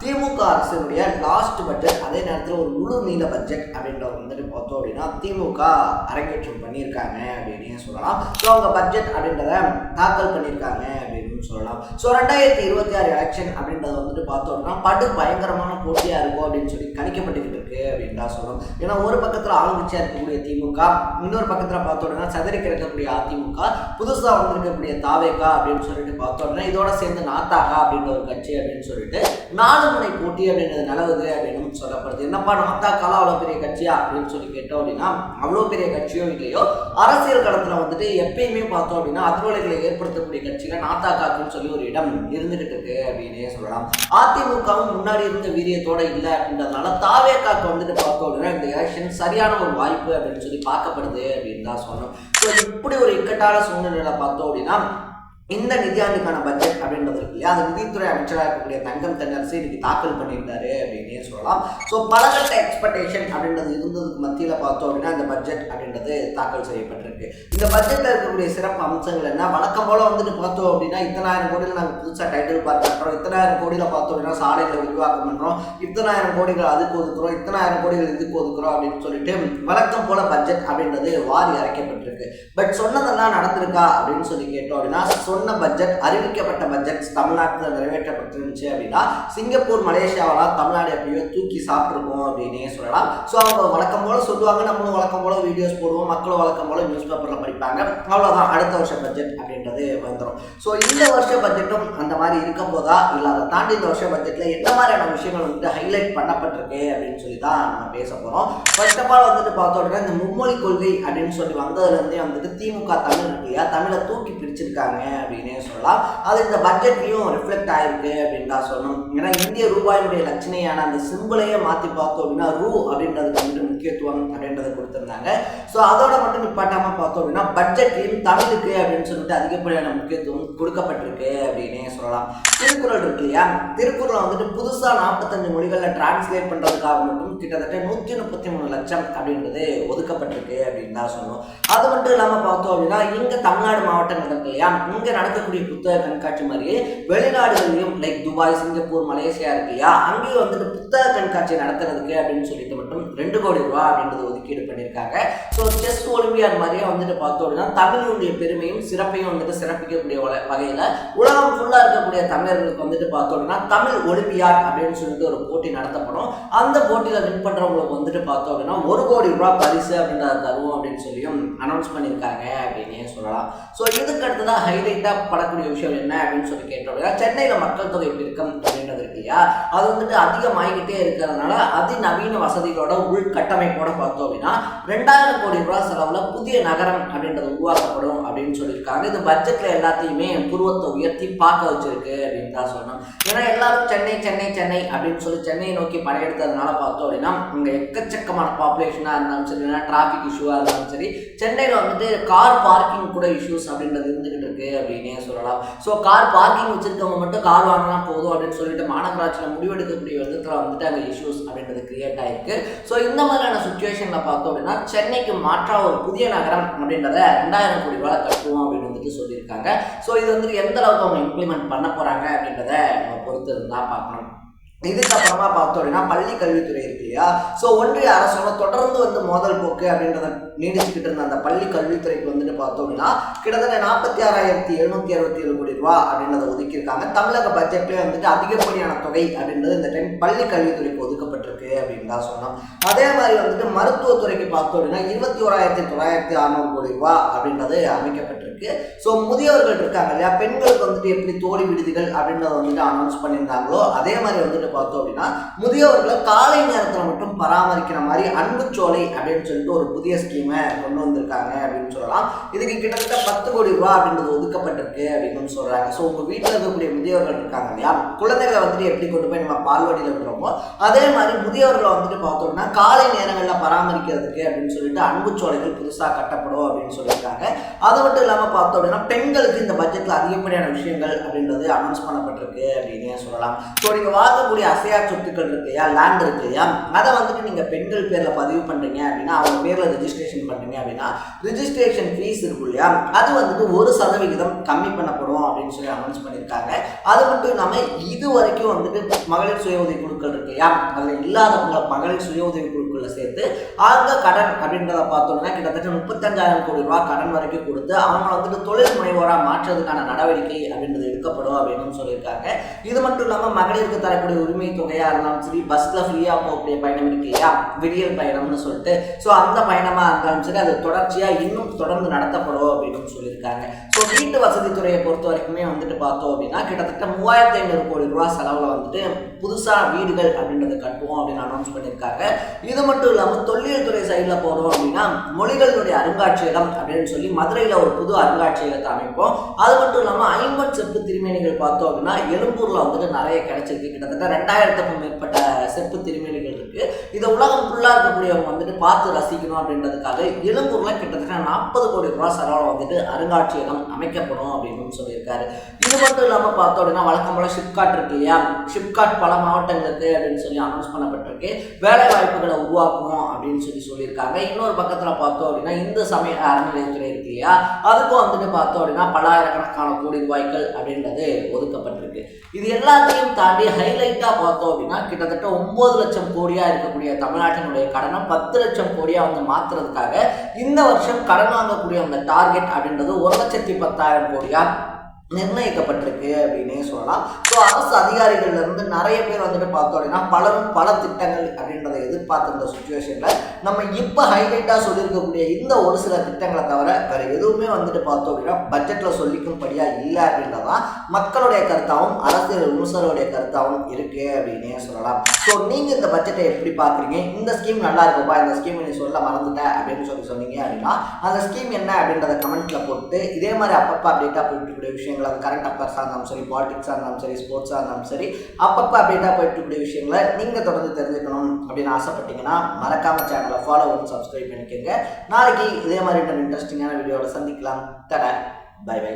திமுக அரசுடைய last budget அதே நேரத்தில் ஒரு முழு நீள பட்ஜெட் அப்படின்ற வந்துட்டு பார்த்தோம் அப்படின்னா திமுக அரங்கேற்றம் பண்ணியிருக்காங்க அப்படின்னு சொல்லலாம். ஸோ அவங்க பட்ஜெட் அப்படின்றத தாக்கல் பண்ணியிருக்காங்க அப்படின்னு சொல்லலாம். ஸோ 2026 எலெக்ஷன் அப்படின்றத வந்துட்டு பார்த்தோம் அப்படின்னா படு பயங்கரமான போட்டியாக இருக்கும் அப்படின்னு சொல்லி கணிக்கப்பட்டுக்கிட்டு இருக்கு அப்படின்னு தான் சொல்லணும். ஏன்னா ஒரு பக்கத்தில் ஆளுங்கட்சியாக இருக்கக்கூடிய திமுக, இன்னொரு பக்கத்தில் பார்த்தோம்னா சதறி கிடக்கக்கூடிய அதிமுக, புதுசாக வந்திருக்கக்கூடிய தாவேகா அப்படின்னு சொல்லிட்டு பார்த்தோம்னா இதோட சேர்ந்து நாத்தாக்கா அப்படின்ற ஒரு கட்சி அப்படின்னு சொல்லிட்டு 4 முனை போட்டி அப்படின்றது நிலவுது அப்படின்னு சொல்லப்படுது. என்னப்பா நாத்தாக்கால அவ்வளோ பெரிய கட்சியா அப்படின்னு சொல்லி கேட்டோம் அப்படின்னா அவ்வளோ பெரிய கட்சியோ இல்லையோ அரசியல் களத்தில் வந்துட்டு எப்பயுமே பார்த்தோம் அப்படின்னா அதிர்வலைகளை ஏற்படுத்தக்கூடிய கட்சிகள் நாத்தாக்காக்குன்னு சொல்லி ஒரு இடம் இருந்துகிட்டு இருக்கு அப்படின்னே சொல்லலாம். அதிமுகவும் முன்னாடி இருந்த வீரியத்தோட இல்லை அப்படின்றதுனால தாவேக்காக்கு வந்துட்டு பார்த்தோம் அப்படின்னா இந்த எலெக்ஷன் சரியான ஒரு வாய்ப்பு அப்படின்னு சொல்லி பார்க்கப்படுது அப்படின்னு தான் சொல்லணும். ஸோ இப்படி ஒரு இக்கட்டான சூழ்நிலையில பார்த்தோம் அப்படின்னா இந்த நிதியாண்டுக்கான பட்ஜெட் அப்படின்றது இருக்கு இல்லையா, அது நிதித்துறை அமைச்சராக இருக்கக்கூடிய தங்கம் தென்னரசு இன்னைக்கு தாக்கல் பண்ணியிருந்தாரு அப்படின்னே சொல்லலாம். ஸோ பலகட்ட எக்ஸ்பெக்டேஷன் அப்படின்றது இருந்ததுக்கு மத்தியில் பார்த்தோம் அப்படின்னா இந்த பட்ஜெட் அப்படின்றது தாக்கல் செய்யப்பட்டிருக்கு. இந்த பட்ஜெட்டில் இருக்கக்கூடிய சிறப்பு அம்சங்கள் என்ன, வழக்கம் போல வந்துட்டு பார்த்தோம் அப்படின்னா 10,000 கோடியில் நாங்கள் புதுசாக டைட்டில் பார்க் பண்ணுறோம், 10,000 கோடியில் பார்த்தோம் அப்படின்னா சாலைகளை விரிவாக்கம் பண்ணுறோம், 10,000 கோடிகள் அதுக்கு ஒதுக்குறோம், 10,000 கோடிகள் இதுக்கு ஒதுக்குறோம் அப்படின்னு சொல்லிட்டு வழக்கம் போல பட்ஜெட் அப்படின்றது வாரி அரைக்கப்பட்டிருக்கு. பட் சொன்னதெல்லாம் நடந்திருக்கா அப்படின்னு சொல்லி கேட்டோம் அப்படின்னா சொன்ன பட்ஜெட், அறிவிக்கப்பட்ட பட்ஜெட் தமிழ்நாட்டில் நிறைவேற்றப்பட்டிருந்துச்சு அப்படின்னா சிங்கப்பூர் மலேசியாவெல்லாம் தமிழ்நாடு எப்படியோ தூக்கி சாப்பிட்ருக்கோம் அப்படின்னே சொல்லலாம். ஸோ அவங்க வழக்கம் போல சொல்லுவாங்க, நம்மளும் வழக்கம் போல வீடியோஸ் போடுவோம், மக்களும் வழக்கம் போல நியூஸ் பேப்பரில் படிப்பாங்க, அவ்வளோதான் அடுத்த வருஷம் பட்ஜெட் அப்படின்றது வந்துடும். ஸோ இந்த வருஷ பட்ஜெட்டும் அந்த மாதிரி இருக்க போதா, இல்லை அதை தாண்டி இந்த வருஷ பட்ஜெட்டில் என்ன மாதிரியான விஷயங்கள் வந்துட்டு ஹைலைட் பண்ணப்பட்டிருக்கு அப்படின்னு சொல்லி தான் நம்ம பேச போகிறோம். ஃபர்ஸ்ட் ஆஃப் ஆல் வந்துட்டு பார்த்தோம் அப்படின்னா இந்த மும்மொழி கொள்கை அப்படின்னு சொல்லி வந்ததுலேருந்தே வந்துட்டு திமுக தமிழ் இருக்கு இல்லையா, தமிழை தூக்கி பிரிச்சிருக்காங்க அப்படின்னே சொல்லலாம். அது இந்த பட்ஜெட்லையும் ரிஃப்ளெக்ட் ஆயிருக்கு அப்படின்னு தான் சொல்லணும். ஏன்னா இந்திய ரூபாயினுடைய லட்சணையான அந்த சிம்பிளையே மாற்றி பார்த்தோம் அப்படின்னா ரூ அப்படின்றதுக்கு வந்துட்டு முக்கியத்துவம் அப்படின்றத கொடுத்துருந்தாங்க. ஸோ அதோட மட்டும் நிப்பாட்டாமல் பார்த்தோம் அப்படின்னா பட்ஜெட்லையும் தமிழுக்கு அப்படின்னு சொல்லிட்டு அதிகப்படியான முக்கியத்துவம் கொடுக்கப்பட்டிருக்கு அப்படின்னே சொல்லலாம். திருக்குறள் இருக்கு இல்லையா, திருக்குறளை வந்துட்டு புதுசாக 45 மொழிகளில் டிரான்ஸ்லேட் பண்ணுறதுக்காக மட்டும் கிட்டத்தட்ட 133 லட்சம் அப்படின்றது ஒதுக்கப்பட்டிருக்கு அப்படின்னு தான் சொல்லணும். அது மட்டும் இல்லாமல் பார்த்தோம் அப்படின்னா இங்கே தமிழ்நாடு மாவட்டங்கள் இருக்கு இல்லையா, இங்கே நடக்கக்கூடிய புத்தக கண்காட்சி மாதிரியே வெளிநாடுகளிலும் லைக் துபாய், சிங்கப்பூர், மலேசியா இருக்கு இல்லையா, அங்கேயும் வந்துட்டு புத்தக கண்காட்சி நடத்துறதுக்கு அப்படின்னு சொல்லிட்டு மட்டும் 2 கோடி ரூபா அப்படின்றது ஒதுக்கீடு பண்ணியிருக்காங்க. ஸோ செஸ் ஒலிம்பியாட் மாதிரியே வந்துட்டு பார்த்தோம் அப்படின்னா தமிழுடைய பெருமையும் சிறப்பையும் வந்துட்டு சிறப்பிக்கக்கூடிய வகையில் உலகம் ஃபுல்லாக இருக்கக்கூடிய தமிழர்களுக்கு வந்துட்டு பார்த்தோம் அப்படின்னா தமிழ் ஒலிம்பியாட் அப்படின்னு சொல்லிட்டு ஒரு போட்டி நடத்தப்படும். அந்த போட்டியில் வின் பண்ணுறவங்களுக்கு வந்துட்டு பார்த்தோம் அப்படின்னா 1 கோடி ரூபா பரிசு அப்படின்றத தருவோம் அப்படின்னு சொல்லியும் அனௌன்ஸ் பண்ணியிருக்காங்க அப்படின்னே சொல்லலாம். ஸோ இதுக்கு அடுத்ததான் ஹைலைட்டாக படக்கூடிய விஷயம் என்ன அப்படின்னு சொல்லி கேட்டோம் அப்படின்னா சென்னையில் மக்கள் தொகை பெருக்கம் அப்படின்றது இருக்கு இல்லையா, அது வந்துட்டு அதிகமாகிக்கிட்டே இருக்கிறதுனால அதிநவீன வசதிகளோட உள்கட்டமைப்போட பார்த்தோம் அப்படின்னா 2000 கோடி ரூபாய் செலவில் புதிய நகரம் அப்படின்றது உருவாக்கப்படும் அப்படின்னு சொல்லியிருக்காங்க. இது பட்ஜெட்டில் எல்லாத்தையுமே புருவத்தை உயர்த்தி பார்க்க வச்சிருக்கு அப்படின்னு தான் சொல்லணும். ஏன்னா எல்லாரும் சென்னை சென்னை சென்னை அப்படின்னு சொல்லி சென்னையை நோக்கி படையெடுத்ததுனால பார்த்தோம் அப்படின்னா இங்கே எக்கச்சக்கமான பாப்புலேஷனாக இருந்தாலும் சரி, இல்லைன்னா டிராஃபிக் இஷ்யூவாக இருந்தாலும் சரி, சென்னையில் வந்துட்டு கார் பார்க்கிங் கூட இஷ்யூஸ் அப்படின்றது இருந்துகிட்டு இருக்கு அப்படின்னே சொல்லலாம். ஸோ கார் பார்க்கிங் வச்சிருக்கவங்க மட்டும் கார் வாங்கினா போதும் அப்படின்னு சொல்லிட்டு மாநகராட்சியில் முடிவெடுக்கக்கூடிய விதத்தில் வந்துட்டு அங்கே இஷ்யூஸ் அப்படின்றது கிரியேட் ஆயிருக்கு. ஸோ இந்த மாதிரியான சுச்சுவேஷனில் பார்த்தோம் அப்படின்னா சென்னைக்கு மாற்றா ஒரு புதிய நகரம் அப்படின்றத 2000 கோடி ரூபாய் கட்டுவோம் அப்படின்னு வந்துட்டு சொல்லியிருக்காங்க. ஸோ இது வந்துட்டு எந்த அளவுக்கு அவங்க இம்ப்ளிமெண்ட் பண்ண போறாங்க அப்படின்றத நம்ம பொறுத்து இருந்தால் பார்க்கணும். இதுக்கப்புறமா பார்த்தோம் அப்படின்னா பள்ளி கல்வித்துறை இருக்கு இல்லையா, ஸோ ஒன்றிய அரசோட தொடர்ந்து வந்து மோதல் போக்கு அப்படின்றத நீடிச்சுக்கிட்டு இருந்த அந்த பள்ளி கல்வித்துறைக்கு வந்துட்டு பார்த்தோம் அப்படின்னா கிட்டத்தட்ட 46,767 கோடி ரூபா அப்படின்றத ஒதுக்கியிருக்காங்க. தமிழக பட்ஜெட்லேயே வந்துட்டு அதிகப்படியான தொகை அப்படின்றது இந்த டைம் பள்ளி கல்வித்துறைக்கு ஒதுக்கப்பட்டிருக்கு அப்படின்னு தான் சொன்னோம். அதே மாதிரி வந்துட்டு மருத்துவத்துறைக்கு பார்த்தோம் அப்படின்னா 21,906 கோடி ரூபா அப்படின்றது அமைக்கப்பட்டிருக்கு. ஸோ முதியவர்கள் இருக்காங்க இல்லையா, பெண்களுக்கு வந்துட்டு எப்படி தோழி விடுதிகள் அப்படின்றத வந்துட்டு அனௌன்ஸ் பண்ணியிருந்தாங்களோ அதே மாதிரி வந்துட்டு பார்த்தோம் அப்படின்னா முதியவர்களை காலை நேரத்தில் மட்டும் பராமரிக்கிற மாதிரி அன்புச்சோலை அப்படின்னு சொல்லிட்டு ஒரு புதிய ஸ்கீமை கொண்டு வந்திருக்காங்க அப்படின்னு சொல்லலாம். இதுக்கு கிட்டத்தட்ட 10 கோடி ரூபா அப்படின்றது ஒதுக்கப்பட்டிருக்கு அப்படின்னு சொல்றாங்க. ஸோ உங்க வீட்டில் இருக்கக்கூடிய முதியவர்கள் இருக்காங்க இல்லையா, குழந்தைகளை வந்துட்டு எப்படி கொண்டு போய் நம்ம பால்வாடியில் விடுறோமோ அதே மாதிரி மாதிரி முதியவர்களை வந்துட்டு பார்த்தோம்னா காலை நேரங்களில் பராமரிக்கிறதுக்கு அப்படின்னு சொல்லிட்டு அன்புச்சோலைகள் புதுசாக கட்டப்படும் அப்படின்னு சொல்லியிருக்காங்க. அது மட்டும் இல்லாமல் பார்த்தோம் அப்படின்னா பெண்களுக்கு இந்த பட்ஜெட்டில் அதிகப்படியான விஷயங்கள் அப்படின்றது அனௌன்ஸ் பண்ணப்பட்டிருக்கு அப்படின்னே சொல்லலாம். ஸோ நீங்கள் வாங்கக்கூடிய அசையா சொத்துக்கள் இருக்கு இல்லையா, லேண்ட் இருக்கு இல்லையா, அதை வந்துட்டு நீங்கள் பெண்கள் பேரில் பதிவு பண்ணுறீங்க அப்படின்னா அவங்க பேரில் ரெஜிஸ்ட்ரேஷன் பண்ணுறீங்க அப்படின்னா ரிஜிஸ்ட்ரேஷன் ஃபீஸ் இருக்கும் இல்லையா, அது வந்துட்டு 1% கம்மி பண்ணப்படும் அப்படின்னு சொல்லி அனௌன்ஸ் பண்ணியிருக்காங்க. அது மட்டும் இல்லாமல் இது வரைக்கும் வந்துட்டு மகளிர் சுய உதவி குழுக்கள் இருக்கு இல்லையா, அதில் இல்லாதவங்க மகளிர் சுய உதவி குழுக்களை சேர்த்து அவங்க கடன் அப்படின்றத பார்த்தோம்னா கிட்டத்தட்ட 35,000 கோடி ரூபாய் கடன் வரைக்கும் கொடுத்து அவங்க வந்துட்டு தொழில் முனைவோராக மாற்றுறதுக்கான நடவடிக்கை அப்படின்றது எடுக்கப்படும் அப்படின்னு சொல்லியிருக்காங்க. இது மட்டும் இல்லாமல் மகளிருக்கு தரக்கூடிய உரிமை தொகையாக இருந்தாலும் சரி, பஸ்ஸில் ஃப்ரீயாக போகக்கூடிய பயணம் இருக்கு இல்லையா, விடியல் பயணம்னு சொல்லிட்டு, ஸோ அந்த பயணமாக இருந்தாலும் சரி அது தொடர்ச்சியாக இன்னும் தொடர்ந்து நடத்தப்படும் அப்படின்னு சொல்லியிருக்காங்க. ஸோ வீட்டு வசதித்துறையை பொறுத்த வரைக்குமே வந்துட்டு பார்த்தோம் அப்படின்னா கிட்டத்தட்ட 3,500 கோடி ரூபாய் செலவில் வந்துட்டு புதுசாக வீடுகள் அப்படின்றத கட்டுவோம் அப்படின்னு அனௌன்ஸ் பண்ணியிருக்காங்க. இது மட்டும் இல்லாமல் தொல்லியல் துறை சைடில் போகிறோம் அப்படின்னா மொழிகளுடைய அருங்காட்சியகம் அப்படின்னு சொல்லி மதுரையில் ஒரு புது அருங்காட்சியகத்தை அமைப்போம். அது மட்டும் இல்லாமல் 50 செப்பு திருமேனிகள் பார்த்தோம் அப்படின்னா எழும்பூரில் வந்துட்டு நிறைய கிடைச்சிருக்கு. கிட்டத்தட்ட 2,000க்கும் மேற்பட்ட செப்பு திருமேனிகள் இருக்கு. இதை உலகம் ஃபுல்லாக இருக்கக்கூடியவங்க வந்துட்டு பார்த்து ரசிக்கணும் அப்படின்றதுக்காக எழும்பூரில் கிட்டத்தட்ட 40 கோடி ரூபாய் செலவில் வந்துட்டு அருங்காட்சியகம் அமைக்கப்படும் அப்படின்னு சொல்லியிருக்காரு. இது மட்டும் இல்லாமல் பார்த்தோம் அப்படின்னா வழக்கம் போல ஷிப்காட் இருக்கு இல்லையா, ஷிப்காட் பல மாவட்டங்களுக்கு அப்படின்னு சொல்லி அனௌன்ஸ் பண்ணப்பட்டிருக்கு. வேலை வாய்ப்புகளை உருவாக்கும் அப்படின்னு சொல்லியிருக்காங்க. இன்னொரு பக்கத்தில் பார்த்தோம் அப்படின்னா இந்த சமய அறநிலையத்துறை இருக்கு இல்லையா, அதுக்கும் வந்துட்டு பார்த்தோம் அப்படின்னா பல்லாயிரக்கணக்கான கோடி ரூபாய்கள் அப்படின்றது ஒதுக்கப்பட்டிருக்கு. இது எல்லாத்தையும் தாண்டி ஹைலைட்டாக பார்த்தோம் அப்படின்னா கிட்டத்தட்ட 9 லட்சம் கோடியாக இருக்கக்கூடிய தமிழ்நாட்டினுடைய கடனை 10 லட்சம் கோடியாக வந்து மாற்றுறதுக்காக இந்த வருஷம் கடன் வாங்கக்கூடிய அந்த டார்கெட் அப்படின்றது 1,10,000 கோடியாக நிர்ணயிக்கப்பட்டிருக்கு அப்படின்னே சொல்லலாம். ஸோ அரசு அதிகாரிகள்ல இருந்து நிறைய பேர் வந்துட்டு பார்த்தோம் அப்படின்னா பலரும் பல திட்டங்கள் அப்படின்றத எதிர்பார்த்திருந்த சுச்சுவேஷனில் நம்ம இப்போ ஹைலைட்டாக சொல்லியிருக்கக்கூடிய இந்த ஒரு சில திட்டங்களை தவிர வேறு எதுவுமே வந்துட்டு பார்த்தோம் அப்படின்னா பட்ஜெட்டில் சொல்லிக்கும்படியாக இல்லை அப்படின்றதான் மக்களுடைய கருத்தாகவும் அரசியல் விமர்சகருடைய கருத்தாகவும் இருக்குது அப்படின்னே சொல்லலாம். ஸோ நீங்கள் இந்த பட்ஜெட்டை எப்படி பார்க்குறீங்க? இந்த ஸ்கீம் நல்லா இருக்குப்பா, இந்த ஸ்கீம் நீ சொல்ல மறந்துட்டேன் அப்படின்னு சொன்னீங்க அப்படின்னா அந்த ஸ்கீம் என்ன அப்படின்றத கமெண்ட்டில் போட்டு இதே மாதிரி அப்பப்போ அப்டேட்டாக போயிட்டுக்கூடிய விஷயங்கள், அது கரண்ட் அஃபேர்ஸாக இருந்தாலும் சரி, பாலிடிக்ஸாக இருந்தாலும் சரி, ஸ்போர்ட்ஸாக இருந்தாலும் சரி, அப்பப்போ அப்டேட்டாக போயிட்டுக்கூடிய விஷயங்களை நீங்கள் தொடர்ந்து தெரிஞ்சுக்கணும் அப்படின்னு ஆசைப்பட்டீங்கன்னா மறக்காம சேனலை ஃபாலோ பண்ணி சப்ஸ்கிரைப் பண்ணிக்கோங்க. நாளைக்கு இதே மாதிரி இன்ட்ரெஸ்டிங்கான வீடியோவில் சந்திக்கலாம். தட பை பை.